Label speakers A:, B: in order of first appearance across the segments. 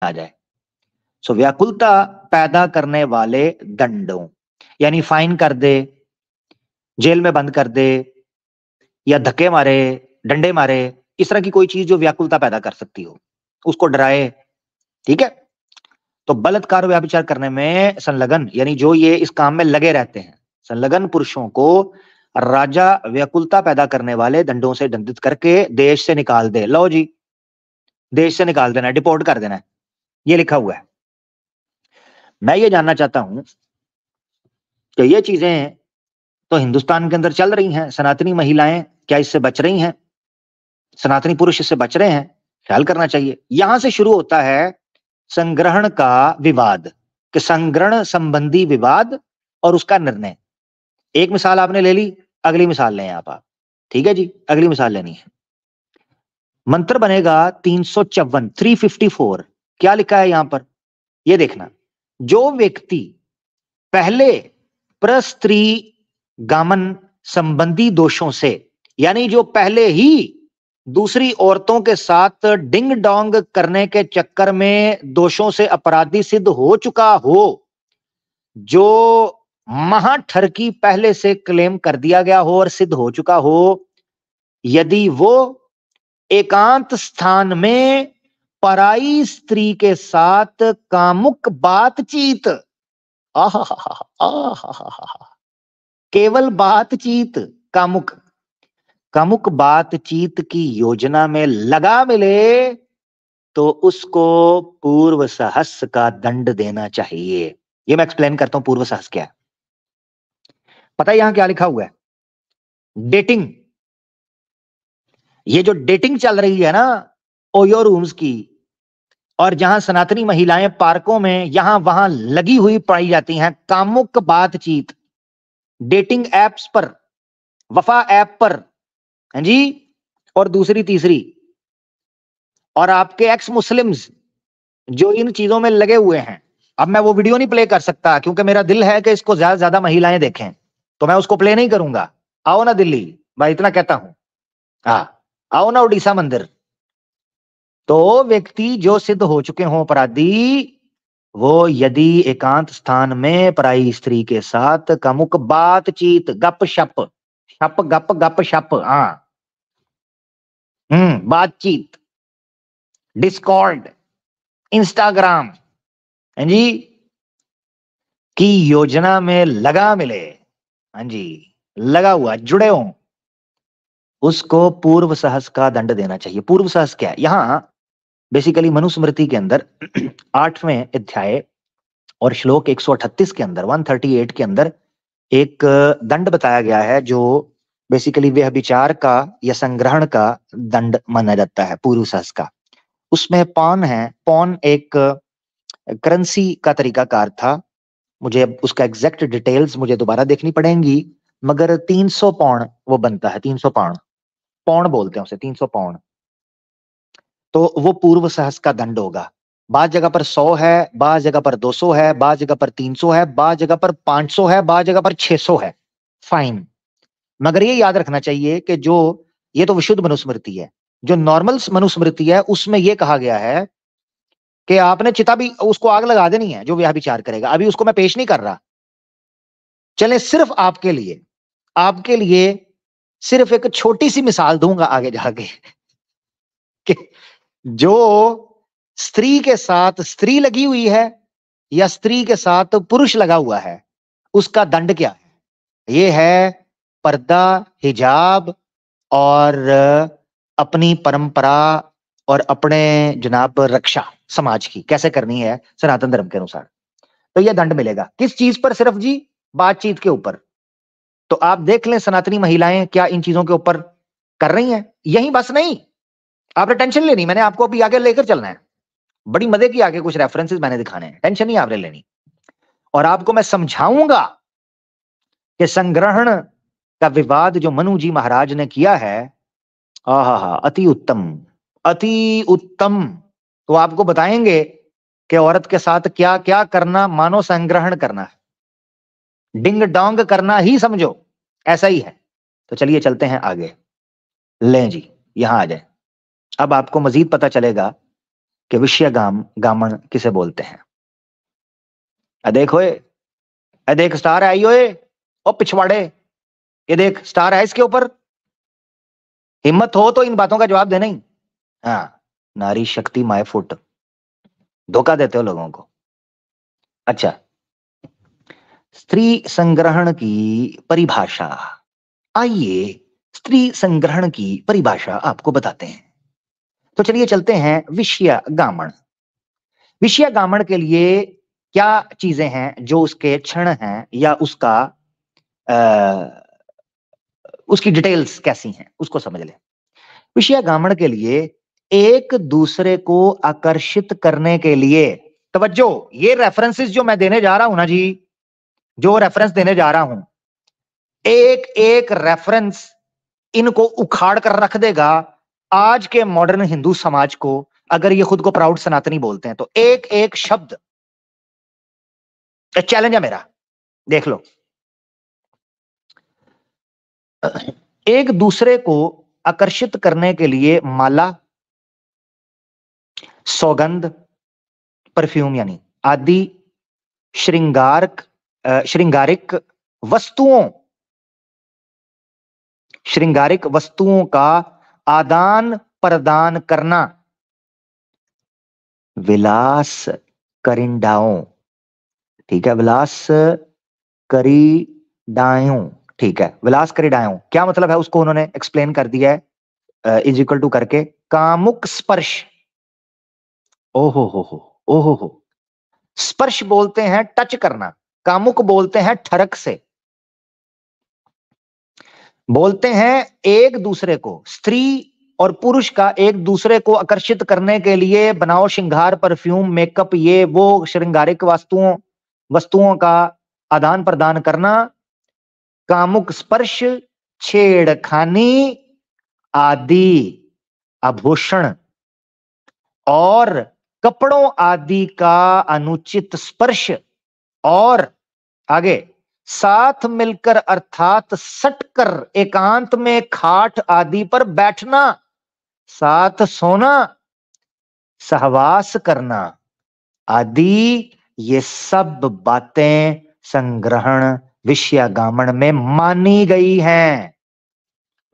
A: आ जाए। सो व्याकुलता पैदा करने वाले दंडों, यानी फाइन कर दे, जेल में बंद कर दे, या धक्के मारे, डंडे मारे, इस तरह की कोई चीज जो व्याकुलता पैदा कर सकती हो, उसको डराए। ठीक है। तो बलात्कार व्यभिचार करने में संलग्न, यानी जो ये इस काम में लगे रहते हैं, संलग्न पुरुषों को राजा व्याकुलता पैदा करने वाले दंडों से दंडित करके देश से निकाल दे। लो जी, देश से निकाल देना, डिपोर्ट कर देना, ये लिखा हुआ है। मैं ये जानना चाहता हूं कि ये चीजें तो हिंदुस्तान के अंदर चल रही हैं, सनातनी महिलाएं क्या इससे बच रही हैं? सनातनी पुरुष इससे बच रहे हैं? ख्याल करना चाहिए। यहां से शुरू होता है संग्रहण का विवाद, कि संग्रहण संबंधी विवाद और उसका निर्णय। एक मिसाल आपने ले ली, अगली मिसाल लें आप। ठीक है जी, अगली मिसाल लेनी है। मंत्र बनेगा 354, 354। क्या लिखा है यहां पर? यह देखना, जो व्यक्ति पहले प्रस्त्री गामन संबंधी दोषों से, यानी जो पहले ही दूसरी औरतों के साथ डिंग डोंग करने के चक्कर में दोषों से अपराधी सिद्ध हो चुका हो, जो महाठरकी पहले से क्लेम कर दिया गया हो और सिद्ध हो चुका हो, यदि वो एकांत स्थान में पराई स्त्री के साथ कामुक बातचीत, आहा, केवल बातचीत, कामुक कामुक बातचीत की योजना में लगा मिले, तो उसको पूर्व सहस्त्र का दंड देना चाहिए। ये मैं एक्सप्लेन करता हूं पूर्व सहस्त्र क्या है। पता है यहां क्या लिखा हुआ है? डेटिंग। ये जो डेटिंग चल रही है ना ओयो रूम्स की, और जहां सनातनी महिलाएं पार्कों में यहां वहां लगी हुई पाई जाती हैं, कामुक बातचीत डेटिंग एप्स पर, वफा ऐप पर, हैं जी, और दूसरी तीसरी, और आपके एक्स मुस्लिम्स जो इन चीजों में लगे हुए हैं। अब मैं वो वीडियो नहीं प्ले कर सकता क्योंकि मेरा दिल है कि इसको ज्यादा से ज्यादा महिलाएं देखें, तो मैं उसको प्ले नहीं करूंगा। आओ ना दिल्ली, मैं इतना कहता हूं। हाँ, आओ ना उड़ीसा मंदिर। तो व्यक्ति जो सिद्ध हो चुके हों अपराधी, वो यदि एकांत स्थान में पराई स्त्री के साथ कामुक बातचीत, गप शप, शप गप गप शप, हाँ, बातचीत, डिस्कॉर्ड, इंस्टाग्राम, हाँ जी, की योजना में लगा मिले, हाँ जी, लगा हुआ, जुड़े हो, उसको पूर्व सहस्त्र का दंड देना चाहिए। पूर्व सहस्त्र क्या है? यहां बेसिकली मनुस्मृति के अंदर 8वें अध्याय और श्लोक 138 के अंदर, 138 के अंदर एक दंड बताया गया है, जो बेसिकली व्यभिचार का या संग्रहण का दंड माना जाता है, पूर्व सहस्त्र का। उसमें पॉन है, पॉन एक करेंसी का तरीकाकार था। मुझे उसका एग्जैक्ट डिटेल्स मुझे दोबारा देखनी पड़ेंगी, मगर 300 पौंड वो बनता है, 300 पाउंड, पौंड बोलते हैं उसे, 300 पौंड। तो वो पूर्व सहस्त्र का दंड होगा। बाज जगह पर 100 है, बाज जगह पर 200 है, बाज जगह पर 300 है, बाज जगह पर 500 है, बाज जगह पर 600 है फाइन। मगर ये याद रखना चाहिए कि जो ये तो विशुद्ध मनुस्मृति है, जो नॉर्मल मनुस्मृति है उसमें यह कहा गया है कि आपने चिता भी उसको आग लगा देनी है जो व्यभिचार करेगा। अभी उसको मैं पेश नहीं कर रहा, चले सिर्फ आपके लिए सिर्फ एक छोटी सी मिसाल दूंगा आगे जाके कि जो स्त्री के साथ स्त्री लगी हुई है या स्त्री के साथ पुरुष लगा हुआ है, उसका दंड क्या है। ये है पर्दा, हिजाब, और अपनी परंपरा और अपने जनाब रक्षा समाज की कैसे करनी है सनातन धर्म के अनुसार। तो यह दंड मिलेगा किस चीज पर? सिर्फ जी बातचीत के ऊपर। तो आप देख लें सनातनी महिलाएं क्या इन चीजों के ऊपर कर रही हैं। यही बस नहीं, आपने टेंशन लेनी, मैंने आपको अभी आगे लेकर चलना है, बड़ी मजे की आगे कुछ रेफरेंसेस मैंने दिखाने हैं, टेंशन नहीं आपने लेनी। और आपको मैं समझाऊंगा कि संग्रहण का विवाद जो मनु जी महाराज ने किया है, आहा, अति उत्तम, अति उत्तम। तो आपको बताएंगे कि औरत के साथ क्या क्या करना मानो संग्रहण करना है, डिंग डोंग करना ही समझो, ऐसा ही है। तो चलिए चलते हैं आगे। लें जी, यहां आ जाए। अब आपको मजीद पता चलेगा कि विषय गामन किसे बोलते हैं। देखो देख स्टार है, आइयो ओ पिछवाड़े, ये देख स्टार है इसके ऊपर। हिम्मत हो तो इन बातों का जवाब देना ही। हाँ, नारी शक्ति माय फुट, धोखा देते हो लोगों को। अच्छा, स्त्री संग्रहण की परिभाषा, आइए स्त्री संग्रहण की परिभाषा आपको बताते हैं। तो चलिए चलते हैं विषय गामन। विषय गामन के लिए क्या चीजें हैं जो उसके क्षण हैं या उसका उसकी डिटेल्स कैसी हैं उसको समझ ले। विषय गामन के लिए एक दूसरे को आकर्षित करने के लिए, तवज्जो, ये रेफरेंसेस जो मैं देने जा रहा हूं ना जी, जो रेफरेंस देने जा रहा हूं, एक एक रेफरेंस इनको उखाड़ कर रख देगा आज के मॉडर्न हिंदू समाज को। अगर ये खुद को प्राउड सनातनी बोलते हैं तो एक एक शब्द चैलेंज है मेरा, देख लो। एक दूसरे को आकर्षित करने के लिए माला, सौगंध, परफ्यूम यानी आदि श्रृंगारिक वस्तुओं का आदान प्रदान करना, विलास करिंडाओं, ठीक है, विलास करिडायों, ठीक है, विलास करिडायों क्या मतलब है उसको उन्होंने एक्सप्लेन कर दिया है, इज इक्वल टू करके कामुक स्पर्श। ओहो, स्पर्श बोलते हैं टच करना, कामुक बोलते हैं ठरक से, बोलते हैं एक दूसरे को, स्त्री और पुरुष का एक दूसरे को आकर्षित करने के लिए बनाओ श्रृंगार, परफ्यूम, मेकअप, ये वो श्रृंगारिक वस्तुओं का आदान प्रदान करना, कामुक स्पर्श, छेड़खानी आदि, आभूषण और कपड़ों आदि का अनुचित स्पर्श, और आगे साथ मिलकर अर्थात सटकर एकांत में खाट आदि पर बैठना, साथ सोना, सहवास करना आदि, ये सब बातें संग्रहण विषयागामन में मानी गई हैं।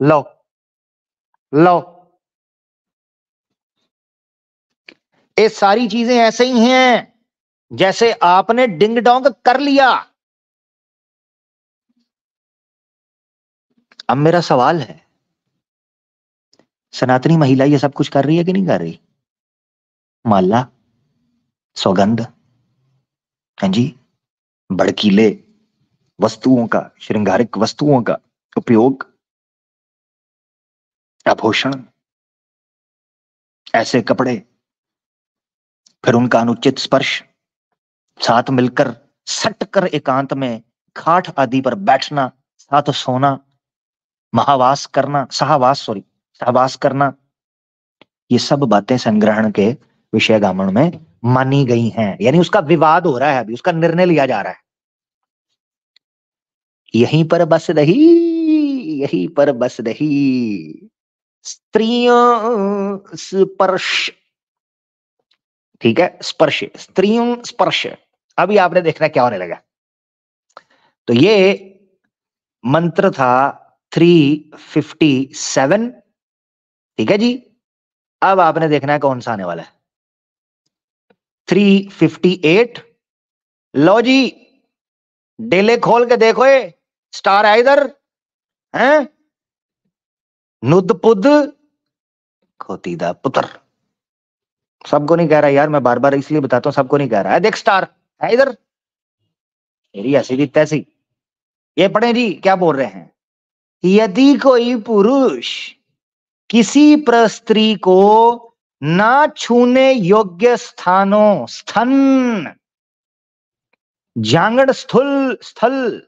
A: लो ये सारी चीजें ऐसे ही हैं जैसे आपने डिंग डोंग कर लिया। अब मेरा सवाल है, सनातनी महिला ये सब कुछ कर रही है कि नहीं कर रही? माला, सौगंध, हाँ जी, भड़कीले वस्तुओं का, श्रृंगारिक वस्तुओं का उपयोग, आभूषण, ऐसे कपड़े, फिर उनका अनुचित स्पर्श, साथ मिलकर सटकर एकांत में खाट आदि पर बैठना, साथ सोना, सहवास करना, ये सब बातें संग्रहण के विषयगामन में मानी गई हैं। यानी उसका विवाद हो रहा है, अभी उसका निर्णय लिया जा रहा है। यहीं पर बस रही स्त्रियों स्पर्श, ठीक है, स्पर्श, स्त्रियों स्पर्श। अभी आपने देखना क्या होने लगा। तो ये मंत्र था 357, ठीक है जी। अब आपने देखना है कौन सा आने वाला है, 358। लो जी, डेले खोल के देखो, ये स्टार है इधर, हैं? नुद पुद खोतीदा पुत्र। सबको नहीं कह रहा यार, मैं बार बार इसलिए बताता हूं, सबको नहीं कह रहा है। देख स्टार है इधर, मेरी ऐसी की तैसी। ये पढ़े जी, क्या बोल रहे हैं? यदि कोई पुरुष किसी स्त्री को ना छूने योग्य स्थानों, स्तन, जांगड़ स्थल,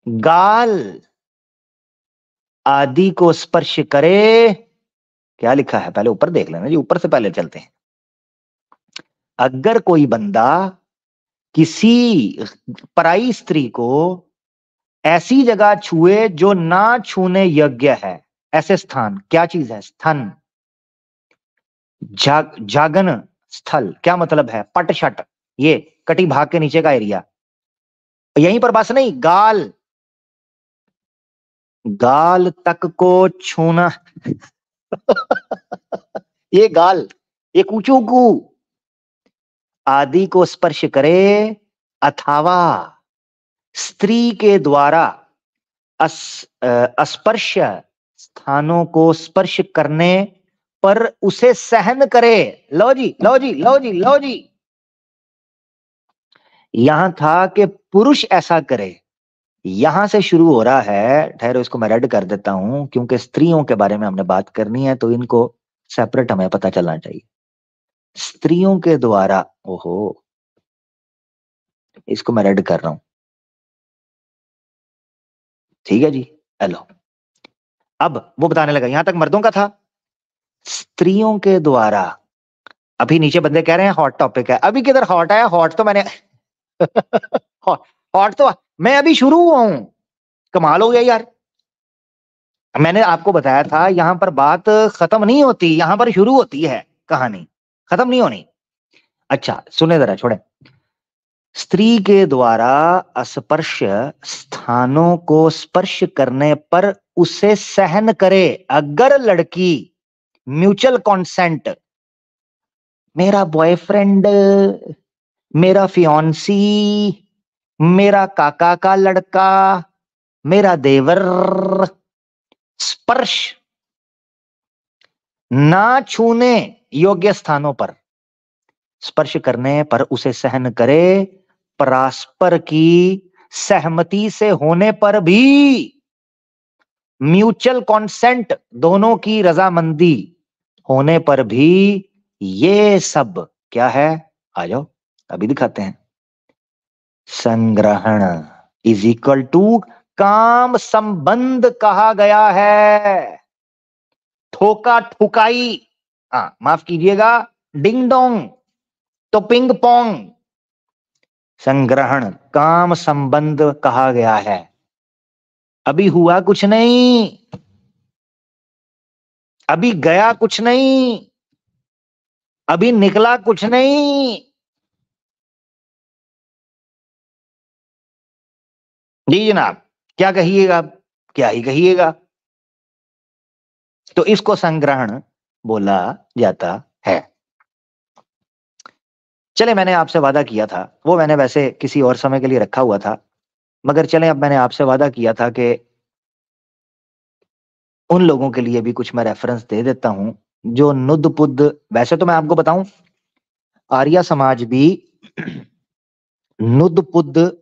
A: गाल आदि को स्पर्श करे, क्या लिखा है पहले ऊपर देख लेना जी, ऊपर से पहले चलते हैं। अगर कोई बंदा किसी पराई स्त्री को ऐसी जगह छुए जो ना छूने योग्य है, ऐसे स्थान, क्या चीज है? स्थन, जागन स्थल क्या मतलब है? पट शट, ये कटी भाग के नीचे का एरिया। यहीं पर बस नहीं, गाल, गाल तक को छूना ये गाल, ये कूचूकू आदि को स्पर्श करे, अथवा स्त्री के द्वारा स्पर्श स्थानों को स्पर्श करने पर उसे सहन करे। लो जी, लो जी, लो जी, लो जी। यहां था कि पुरुष ऐसा करे, यहां से शुरू हो रहा है। ठहरो, इसको मैं रेड कर देता हूं, क्योंकि स्त्रियों के बारे में हमने बात करनी है, तो इनको सेपरेट हमें पता चलना चाहिए। स्त्रियों के द्वारा, ओहो, इसको मैं रेड कर रहा हूं, ठीक है जी। हेलो, अब वो बताने लगा, यहां तक मर्दों का था, स्त्रियों के द्वारा। अभी नीचे बंदे कह रहे हैं हॉट टॉपिक है, अभी किधर हॉट है? हॉट तो मैंने हॉट तो मैं अभी शुरू हुआ हूं। कमाल हो गया यार, मैंने आपको बताया था यहां पर बात खत्म नहीं होती, यहां पर शुरू होती है कहानी, खत्म नहीं होनी। अच्छा सुने जरा, छोड़े। स्त्री के द्वारा स्पर्श स्थानों को स्पर्श करने पर उसे सहन करे, अगर लड़की म्यूचुअल कॉन्सेंट, मेरा बॉयफ्रेंड, मेरा फियांसी, मेरा काका का लड़का, मेरा देवर, स्पर्श ना छूने योग्य स्थानों पर स्पर्श करने पर उसे सहन करे, परस्पर की सहमति से होने पर भी, म्यूचुअल कॉन्सेंट, दोनों की रजामंदी होने पर भी, ये सब क्या है? आ जाओ, अभी दिखाते हैं। संग्रहण इज इक्वल टू काम संबंध कहा गया है। ठोका ठुकाई, हाँ माफ कीजिएगा, डिंग डोंग तो पिंग पोंग, संग्रहण काम संबंध कहा गया है। अभी हुआ कुछ नहीं, अभी गया कुछ नहीं, अभी निकला कुछ नहीं। जी जनाब, क्या कहिएगा? क्या ही कहिएगा। तो इसको संग्रहण बोला जाता है। चले, मैंने आपसे वादा किया था, वो मैंने वैसे किसी और समय के लिए रखा हुआ था, मगर चले अब मैंने आपसे वादा किया था कि उन लोगों के लिए भी कुछ मैं रेफरेंस दे देता हूं जो नुदपुद। वैसे तो मैं आपको बताऊं, आर्य समाज भी नुदपुद,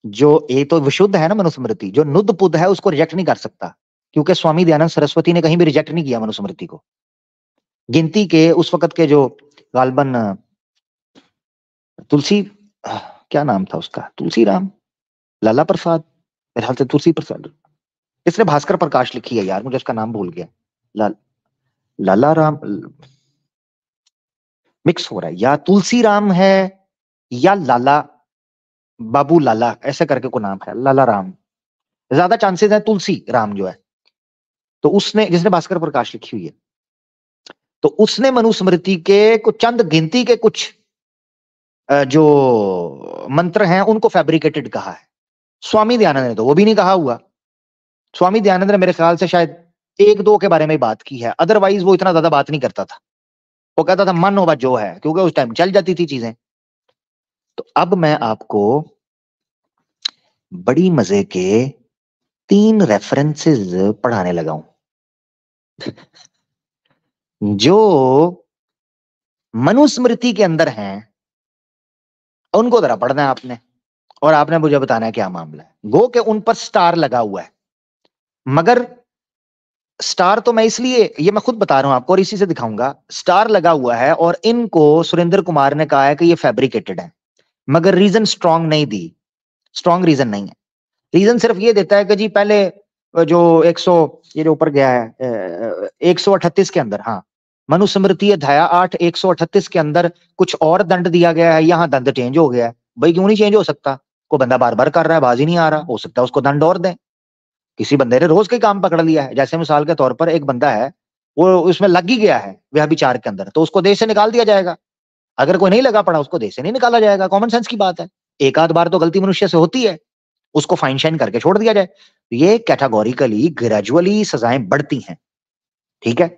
A: जो ये तो विशुद्ध है ना मनुस्मृति, जो नुदपुद है उसको रिजेक्ट नहीं कर सकता, क्योंकि स्वामी दयानंद सरस्वती ने कहीं भी रिजेक्ट नहीं किया मनुस्मृति को। गिनती के उस वक्त के जो गालबन तुलसी, क्या नाम था उसका, तुलसी राम, लाला प्रसाद, मेरे ख्याल से तुलसी प्रसाद, इसने भास्कर प्रकाश लिखी है यार, मुझे उसका नाम भूल गया। लाला राम, मिक्स हो रहा है, या तुलसी राम है या लाला, बाबू लाला ऐसे करके को नाम है, लाला राम, ज्यादा चांसेस है तुलसी राम जो है। तो उसने, जिसने भास्कर प्रकाश लिखी हुई है, तो उसने मनुस्मृति के कुछ चंद गिनती के कुछ जो मंत्र हैं उनको फैब्रिकेटेड कहा है। स्वामी दयानंद ने तो वो भी नहीं कहा हुआ। स्वामी दयानंद ने मेरे ख्याल से शायद एक दो के बारे में बात की है, अदरवाइज वो इतना ज्यादा बात नहीं करता था। वो कहता था मन होगा जो है, क्योंकि उस टाइम चल जाती थी चीजें। तो अब मैं आपको बड़ी मजे के 3 रेफरेंसेस पढ़ाने लगा हूं जो मनुस्मृति के अंदर हैं, उनको जरा पढ़ना है आपने, और आपने मुझे बताना है क्या मामला है। गो के उन पर स्टार लगा हुआ है, मगर स्टार तो मैं इसलिए, ये मैं खुद बता रहा हूं आपको और इसी से दिखाऊंगा, स्टार लगा हुआ है और इनको सुरेंद्र कुमार ने कहा है कि ये फैब्रिकेटेड है, मगर रीजन स्ट्रांग नहीं दी, स्ट्रांग रीजन नहीं है। रीजन सिर्फ ये देता है कि जी पहले जो 100, ये जो ऊपर गया है 138 के अंदर, हाँ मनुस्मृति अध्याय 8 138 के अंदर कुछ और दंड दिया गया है, यहाँ दंड चेंज हो गया है। भाई क्यों नहीं चेंज हो सकता? कोई बंदा बार बार कर रहा है, बाजी नहीं आ रहा, हो सकता है उसको दंड और दें। किसी बंदे ने रोज के काम पकड़ लिया है, जैसे मिसाल के तौर पर एक बंदा है वो उसमें लग ही गया है व्यभिचार के अंदर, तो उसको देश से निकाल दिया जाएगा। अगर कोई नहीं लगा पड़ा उसको देश से नहीं निकाला जाएगा, कॉमन सेंस की बात है। एक आध बार तो गलती मनुष्य से होती है, उसको फाइन शाइन करके छोड़ दिया जाए। ये कैटेगोरिकली ग्रेजुअली सजाएं बढ़ती हैं, ठीक है।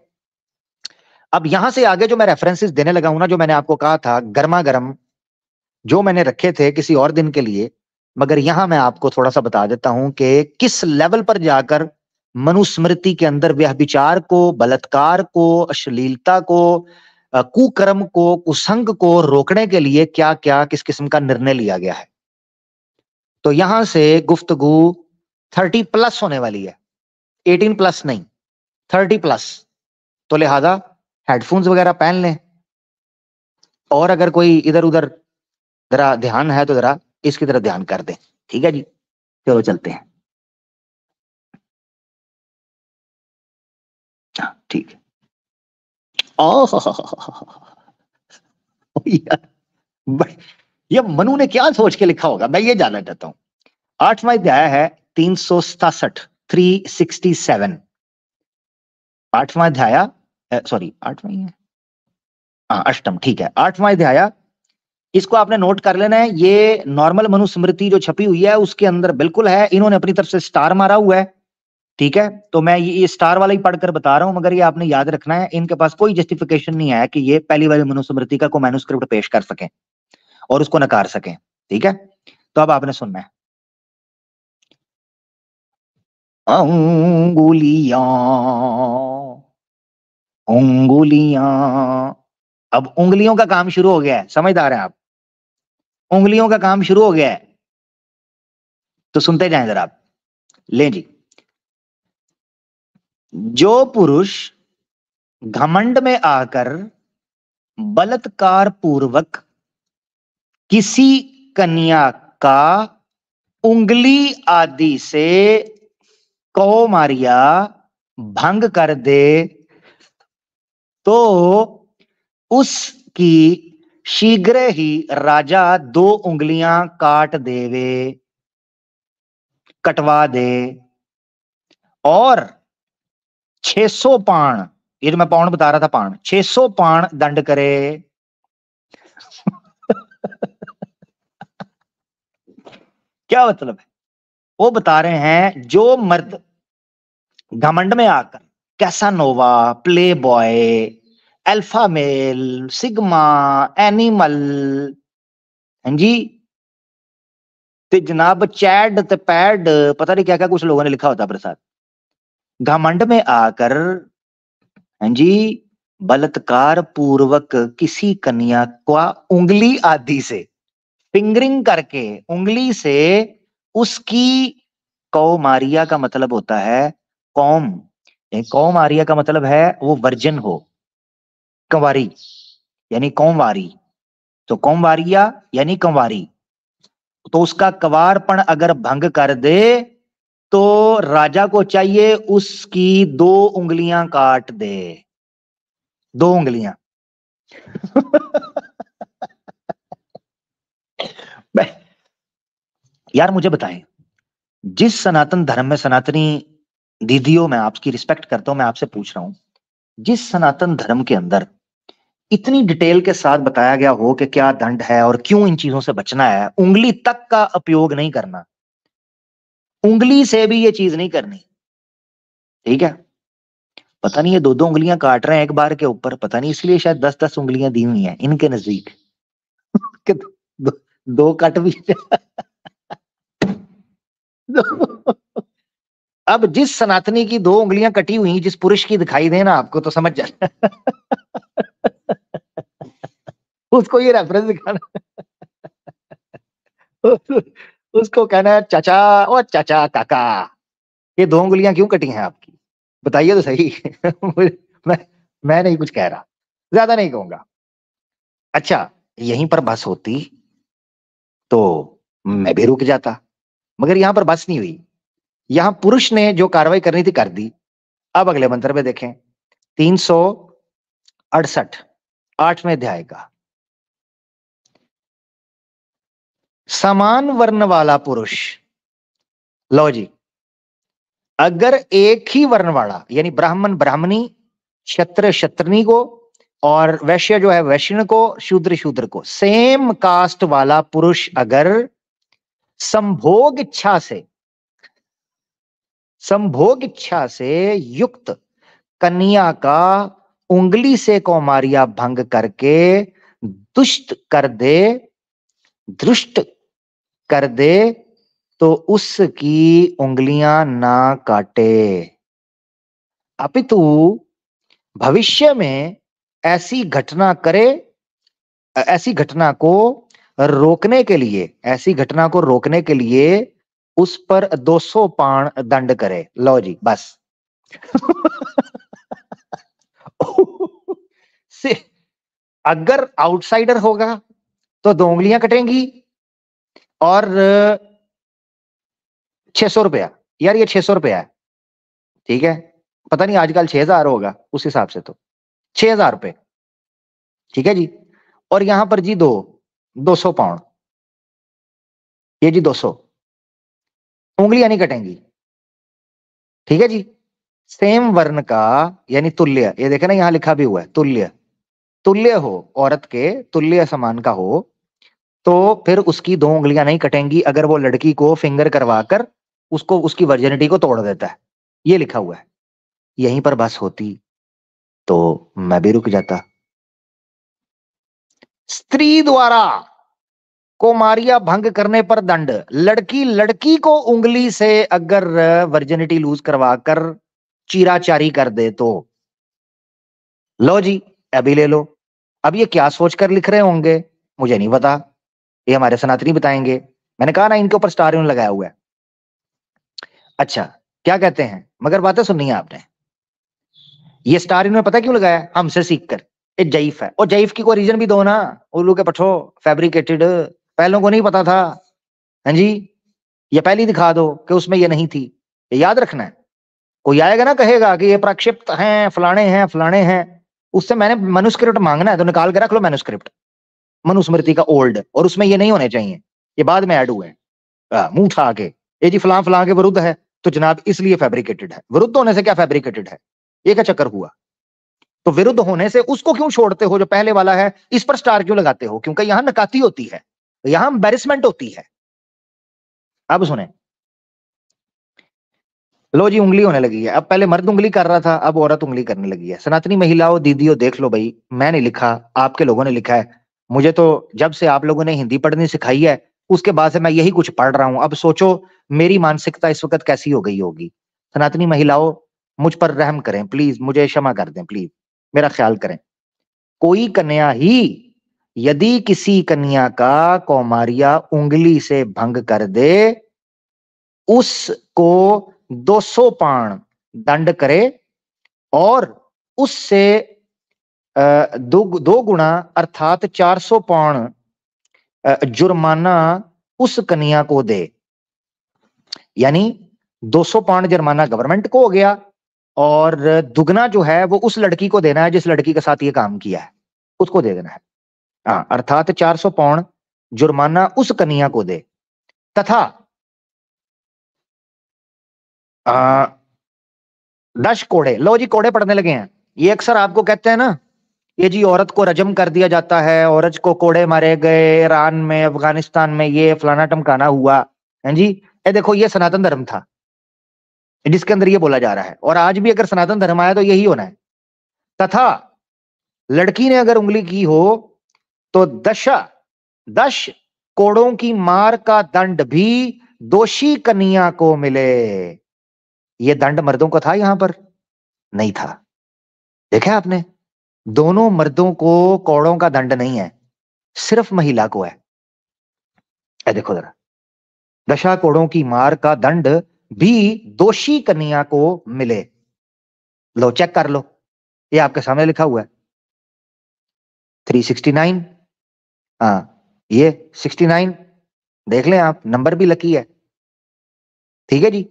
A: अब यहां से आगे जो मैं रेफरेंसेस देने लगा हूं ना, जो मैंने आपको कहा था गर्मा गर्म, जो मैंने रखे थे किसी और दिन के लिए, मगर यहां मैं आपको थोड़ा सा बता देता हूं कि किस लेवल पर जाकर मनुस्मृति के अंदर व्यभिचार को, बलात्कार को, अश्लीलता को, कुकर्म को, कुसंग को रोकने के लिए क्या क्या किस किस्म का निर्णय लिया गया है। तो यहां से गुफ्तगू 30+ होने वाली है, 18+ नहीं, 30+। तो लिहाजा हेडफोन्स वगैरह पहन लें, और अगर कोई इधर उधर जरा ध्यान है तो जरा इसकी तरफ ध्यान कर दें, ठीक है जी। चलो चलते हैं, ठीक है। ये मनु ने क्या सोच के लिखा होगा, मैं ये जानना चाहता हूं। 8वां अध्याय है 367, 367, 8वां अध्याय, सॉरी 8वां ही है, हाँ अष्टम, ठीक है, 8वां अध्याय। इसको आपने नोट कर लेना है, ये नॉर्मल मनुस्मृति जो छपी हुई है उसके अंदर बिल्कुल है, इन्होंने अपनी तरफ से स्टार मारा हुआ है, ठीक है। तो मैं ये स्टार वाला ही पढ़कर बता रहा हूं, मगर ये आपने याद रखना है, इनके पास कोई जस्टिफिकेशन नहीं है कि ये पहली वाली मनुस्मृति का कोई मैन्युस्क्रिप्ट पेश कर सकें और उसको नकार सकें, ठीक है। तो अब आपने सुनना है, अंगुलियां, उंगुलियां। अब उंगलियों का काम शुरू हो गया है, समझदार हैं आप, उंगलियों का काम शुरू हो गया है, तो सुनते जाएं जरा आप। ले जी, जो पुरुष घमंड में आकर बलात्कार पूर्वक किसी कन्या का उंगली आदि से कौमार्या भंग कर दे, तो उसकी शीघ्र ही राजा 2 उंगलियां काट देवे, कटवा दे, और 600 पाण, ये जो मैं पाउंड बता रहा था, पाण, 600 पाण दंड करे। क्या मतलब है? वो बता रहे हैं जो मर्द घमंड में आकर Casanova, play boy, alpha male, sigma, animal, हैं जी, ते जनाब चैड ते पैड, पता नहीं क्या क्या कुछ लोगों ने लिखा होता प्रसाद, घमंड में आकर, हैं जी, बलात्कार पूर्वक किसी कन्या का उंगली आदि से, फिंगरिंग करके उंगली से उसकी, कौमारिया का मतलब होता है कौम, कौमारिया का मतलब है वो वर्जिन हो, कंवारी यानी कौमवारी, तो कौमवारिया यानी कंवारी, तो उसका कवारपण अगर भंग कर दे तो राजा को चाहिए उसकी 2 उंगलियां काट दे, 2 उंगलियां। यार मुझे बताएं, जिस सनातन धर्म में, सनातनी दीदियों, मैं आपकी रिस्पेक्ट करता हूं, मैं आपसे पूछ रहा हूं, जिस सनातन धर्म के अंदर इतनी डिटेल के साथ बताया गया हो कि क्या दंड है और क्यों इन चीजों से बचना है, उंगली तक का उपयोग नहीं करना, उंगली से भी ये चीज नहीं करनी, ठीक है। पता नहीं ये 2-2 उंगलियां काट रहे हैं एक बार के ऊपर, पता नहीं इसलिए शायद 10-10 उंगलियां दी हुई हैं इनके नजदीक कि 2 कट भी। अब जिस सनातनी की 2 उंगलियां कटी हुई, जिस पुरुष की दिखाई दे ना आपको, तो समझ जाए उसको ये रेफरेंस दिखाना, उसको कहना है चाचा, ओ चाचा, काका, ये 2 उंगलियां क्यों कटी हैं आपकी, बताइए तो सही। मैं मैं नहीं कुछ कह रहा, ज्यादा नहीं कहूंगा। अच्छा, यहीं पर बस होती तो मैं भी रुक जाता, मगर यहां पर बस नहीं हुई, यहां पुरुष ने जो कार्रवाई करनी थी कर दी। अब अगले मंत्र में देखें, 368, 8वें अध्याय का, समान वर्ण वाला पुरुष, लो जी, अगर एक ही वर्ण वाला यानी ब्राह्मण ब्राह्मणी, क्षत्र क्षत्रनी को, और वैश्य जो है वैश्य को, शूद्र शूद्र को। सेम कास्ट वाला पुरुष अगर संभोग इच्छा से युक्त कन्या का उंगली से कौमार्या भंग करके दुष्ट कर दे तो उसकी उंगलियां ना काटे, अपितु भविष्य में ऐसी घटना को रोकने के लिए उस पर 200 पाण दंड करे। लो जी बस। से अगर आउटसाइडर होगा तो 2 उंगलियां कटेंगी और 600 रुपया। यार ये 600 रुपया है, ठीक है, पता नहीं आजकल 6000 होगा उस हिसाब से, तो 6000 रुपए, ठीक है जी। और यहां पर जी 200 पाउंड, ये जी 200, उंगलियां नहीं कटेंगी, ठीक है जी। सेम वर्ण का यानी तुल्य, ये देखे ना यहां लिखा भी हुआ है तुल्य हो, औरत के तुल्य समान का हो तो फिर उसकी 2 उंगलियां नहीं कटेंगी अगर वो लड़की को फिंगर करवाकर उसको उसकी वर्जिनिटी को तोड़ देता है। ये लिखा हुआ है। यहीं पर बस होती तो मैं भी रुक जाता। स्त्री द्वारा कोमारिया भंग करने पर दंड, लड़की को उंगली से अगर वर्जिनिटी लूज करवाकर चीराचारी कर दे तो। लो जी अभी ले लो। अब ये क्या सोचकर लिख रहे होंगे मुझे नहीं पता, ये हमारे सनातनी बताएंगे। मैंने कहा ना इनके ऊपर स्टार यून लगाया हुआ है। अच्छा क्या कहते हैं, मगर बातें सुननी है आपने। ये स्टार इन्होंने पता क्यों लगाया, हमसे सीख कर। ये जईफ है, और जईफ की कोई रीजन भी दो ना, उल्लू के पठो, फैब्रिकेटेड, पहलों को नहीं पता था। हाँ जी, ये पहली दिखा दो कि उसमें ये नहीं थी, ये याद रखना है। कोई आएगा ना कहेगा कि ये प्रक्षिप्त हैं फलाने हैं, उससे मैंने मनुस्क्रिप्ट मांगना है तो निकाल के रख लो मनुस्क्रिप्ट, मनुस्मृति का ओल्ड, और उसमें ये नहीं होने चाहिए, ये बाद में ऐड हुए हैं। मुंह उठा के ये जी फलां के विरुद्ध है तो जनाब इसलिए फैब्रिकेटेड है। विरुद्ध होने से क्या फैब्रिकेटेड है, ये क्या चक्कर हुआ। तो विरुद्ध होने से उसको क्यों छोड़ते हो जो पहले वाला है, इस पर स्टार क्यों लगाते हो, क्योंकि यहां नकाती होती है, यहां एम्बेरसमेंट होती है। अब सुने, लो जी उंगली होने लगी है। अब पहले मर्द उंगली कर रहा था, अब औरत उंगली करने लगी है। सनातनी महिलाओं दीदियों देख लो भाई, मैं नहीं लिखा, आपके लोगों ने लिखा है। मुझे तो जब से आप लोगों ने हिंदी पढ़नी सिखाई है उसके बाद से मैं यही कुछ पढ़ रहा हूं। अब सोचो मेरी मानसिकता इस वक्त कैसी हो गई होगी। सनातनी महिलाओं मुझ पर रहम करें प्लीज, मुझे क्षमा कर दें प्लीज, मेरा ख्याल करें। कोई कन्या ही यदि किसी कन्या का कौमारिया उंगली से भंग कर दे उसको 200 पाण दंड करे, और उससे दो गुना अर्थात 400 पाण जुर्माना उस कन्या को दे। यानी 200 पाउंड जुर्माना गवर्नमेंट को हो गया, और दुगना जो है वो उस लड़की को देना है जिस लड़की के साथ ये काम किया है, उसको दे देना है। हाँ, अर्थात 400 पाउंड जुर्माना उस कन्या को दे, तथा 10 कोड़े। लो जी कोड़े पड़ने लगे हैं। ये अक्सर आपको कहते हैं ना, ये जी औरत को रजम कर दिया जाता है, औरत को कोड़े मारे गए ईरान में, अफगानिस्तान में, ये फलाना टमकाना हुआ है जी। ये देखो ये सनातन धर्म था जिसके अंदर ये बोला जा रहा है, और आज भी अगर सनातन धर्म आया तो यही होना है। तथा लड़की ने अगर उंगली की हो तो 10 कोड़ों की मार का दंड भी दोषी कन्या को मिले। ये दंड मर्दों को था यहां पर नहीं था, देखा आपने, दोनों मर्दों को कोड़ों का दंड नहीं है, सिर्फ महिला को है। देखो जरा, 10 कोड़ों की मार का दंड भी दोषी कन्या को मिले। लो चेक कर लो, ये आपके सामने लिखा हुआ है 369। हाँ ये 69 देख लें आप, नंबर भी लकी है, ठीक है जी।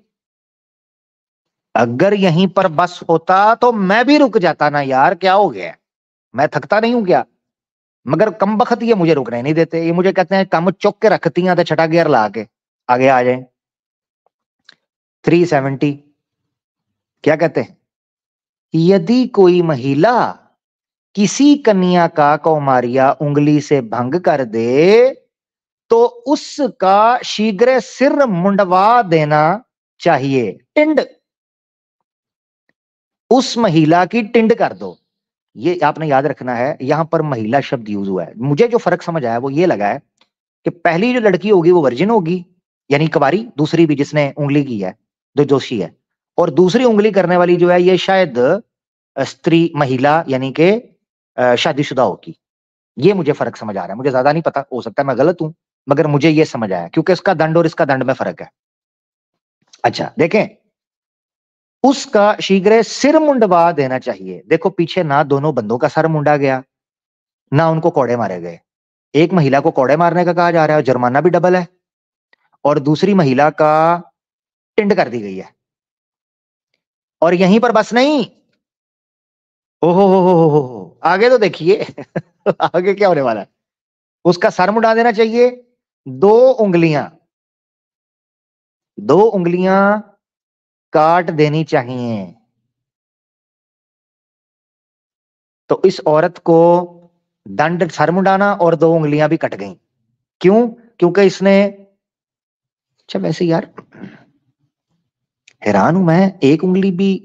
A: अगर यहीं पर बस होता तो मैं भी रुक जाता ना यार, क्या हो गया, मैं थकता नहीं हूं क्या। मगर कम बखत ये मुझे रुकने नहीं देते, ये मुझे कहते हैं कम चुक के रखती हैं तो छठा गियर ला के आगे आ जाए। 370 क्या कहते हैं, यदि कोई महिला किसी कन्या का कौमारिया उंगली से भंग कर दे तो उसका शीघ्र सिर मुंडवा देना चाहिए। टिंड, उस महिला की टिंड कर दो। ये आपने याद रखना है, यहां पर महिला शब्द यूज हुआ है। मुझे जो फर्क समझ आया वो ये लगा है कि पहली जो लड़की होगी वो वर्जिन होगी, यानी कुंवारी, दूसरी भी जिसने उंगली की है, जो दोषी है, और दूसरी उंगली करने वाली जो है ये शायद स्त्री, महिला, यानी कि शादीशुदा होगी। ये मुझे फर्क समझ आ रहा है, मुझे ज्यादा नहीं पता, हो सकता है मैं गलत हूं, मगर मुझे ये समझ आया क्योंकि इसका दंड और इसका दंड में फर्क है। अच्छा देखें, उसका शीघ्र सिर मुंडवा देना चाहिए। देखो पीछे ना दोनों बंदों का सर मुंडा गया, ना उनको कोड़े मारे गए। एक महिला को कोड़े मारने का कहा जा रहा है और जुर्माना भी डबल है, और दूसरी महिला का टिंड कर दी गई है। और यहीं पर बस नहीं, ओहो हो, आगे तो देखिए आगे क्या होने वाला है। उसका सर मुंडा देना चाहिए, दो उंगलियां, दो उंगलियां काट देनी चाहिए। तो इस औरत को दंड सर मुंडाना और दो उंगलियां भी कट गई। क्यों? क्योंकि इसने, अच्छा वैसे यार हैरान हूं मैं, एक उंगली भी,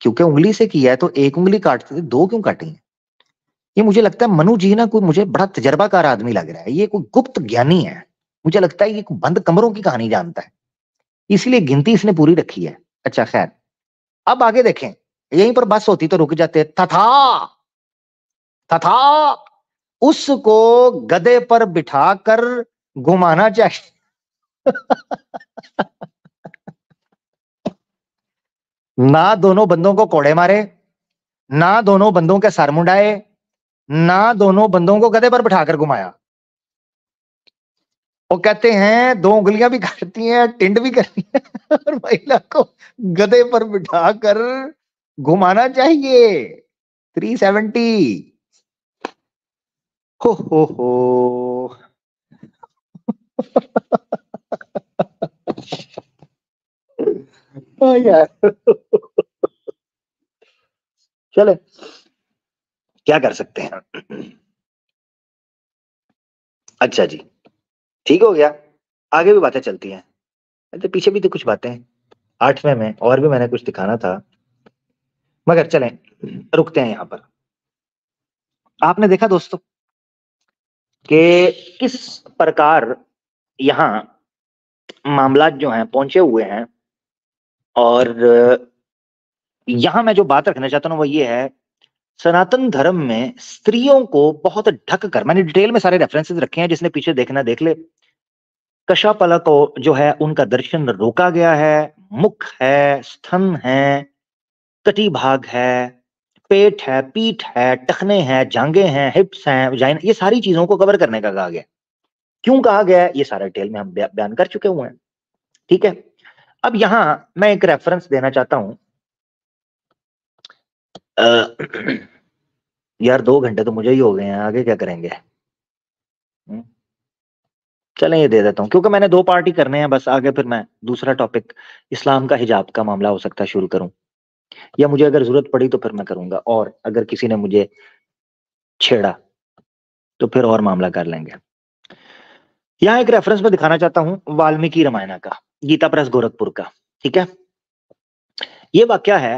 A: क्योंकि उंगली से किया है तो एक उंगली काटते थे, दो क्यों काटी है? ये मुझे लगता है मनु जी ना कोई मुझे बड़ा तजर्बाकार आदमी लग रहा है, ये कोई गुप्त ज्ञानी है। मुझे लगता है ये कोई बंद कमरों की कहानी जानता है, इसलिए गिनती इसने पूरी रखी है। अच्छा खैर, अब आगे देखें, यहीं पर बस होती तो रुक जाते। तथा, तथा उसको गधे पर बिठाकर घुमाना चाहिए। ना दोनों बंदों को कोड़े मारे, ना दोनों बंदों के सर मुंडाए, ना दोनों बंदों को गधे पर बिठाकर घुमाया। वो कहते हैं दो उंगलियां भी काटती हैं, टिंड भी करती है और महिला को गधे पर बिठाकर घुमाना चाहिए। 370। हो यार चले, क्या कर सकते हैं। अच्छा जी, ठीक हो गया, आगे भी बातें चलती हैं। तो पीछे भी तो कुछ बातें हैं, 8वें में और भी मैंने कुछ दिखाना था, मगर चलें रुकते हैं यहां पर। आपने देखा दोस्तों कि किस प्रकार यहां मामला जो हैं पहुंचे हुए हैं, और यहां मैं जो बात रखना चाहता हूं वो ये है, सनातन धर्म में स्त्रियों को बहुत ढक कर, मैंने डिटेल में सारे रेफरेंसेस रखे हैं, जिसने पीछे देखना देख ले। कशापला को जो है उनका दर्शन रोका गया है, मुख है, स्तन है, कटी भाग है, पेट है, पीठ है, टखने हैं, जांघें हैं, हिप्स हैं, वजाइना, ये सारी चीजों को कवर करने का कहा गया। क्यों कहा गया है ये सारा डिटेल में हम बयान कर चुके हुए हैं, ठीक है। अब यहां मैं एक रेफरेंस देना चाहता हूं। यार 2 घंटे तो मुझे ही हो गए हैं, आगे क्या करेंगे। चलें ये दे देता हूं, क्योंकि मैंने 2 पार्ट ही करने हैं बस, आगे फिर मैं दूसरा टॉपिक इस्लाम का हिजाब का मामला हो सकता है शुरू करूं, या मुझे अगर जरूरत पड़ी तो फिर मैं करूंगा, और अगर किसी ने मुझे छेड़ा तो फिर और मामला कर लेंगे। यहाँ एक रेफरेंस में दिखाना चाहता हूं वाल्मीकि रामायण का, गीता प्रेस गोरखपुर का, ठीक है। ये वाक्या है,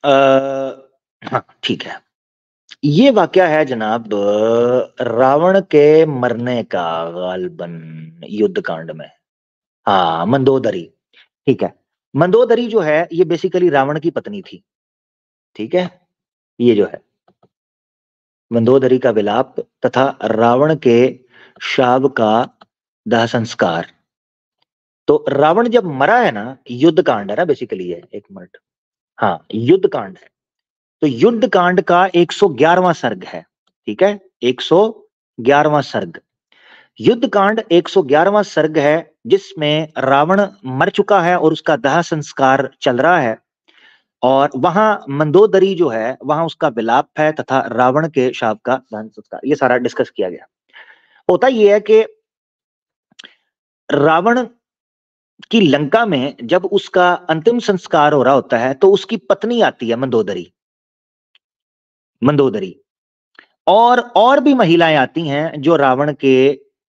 A: हाँ ठीक है, ये वाक्या है जनाब रावण के मरने का, गालबन युद्ध कांड में। हाँ मंदोदरी, ठीक है। मंदोदरी जो है ये बेसिकली रावण की पत्नी थी, ठीक है। ये जो है मंदोदरी का विलाप तथा रावण के शाव का दाह संस्कार। तो रावण जब मरा है ना, युद्ध कांड है ना बेसिकली, है 1 मिनट, हाँ युद्ध कांड है। तो युद्ध कांड का 111वां सर्ग है, ठीक है, 111वां सर्ग, युद्ध कांड 111वां सर्ग है, जिसमें रावण मर चुका है और उसका दाह संस्कार चल रहा है, और वहां मंदोदरी जो है वहां उसका विलाप है तथा रावण के शाप का दाह संस्कार, ये सारा डिस्कस किया गया। होता यह है कि रावण की लंका में जब उसका अंतिम संस्कार हो रहा होता है तो उसकी पत्नी आती है मंदोदरी, मंदोदरी। और भी महिलाएं आती हैं जो रावण के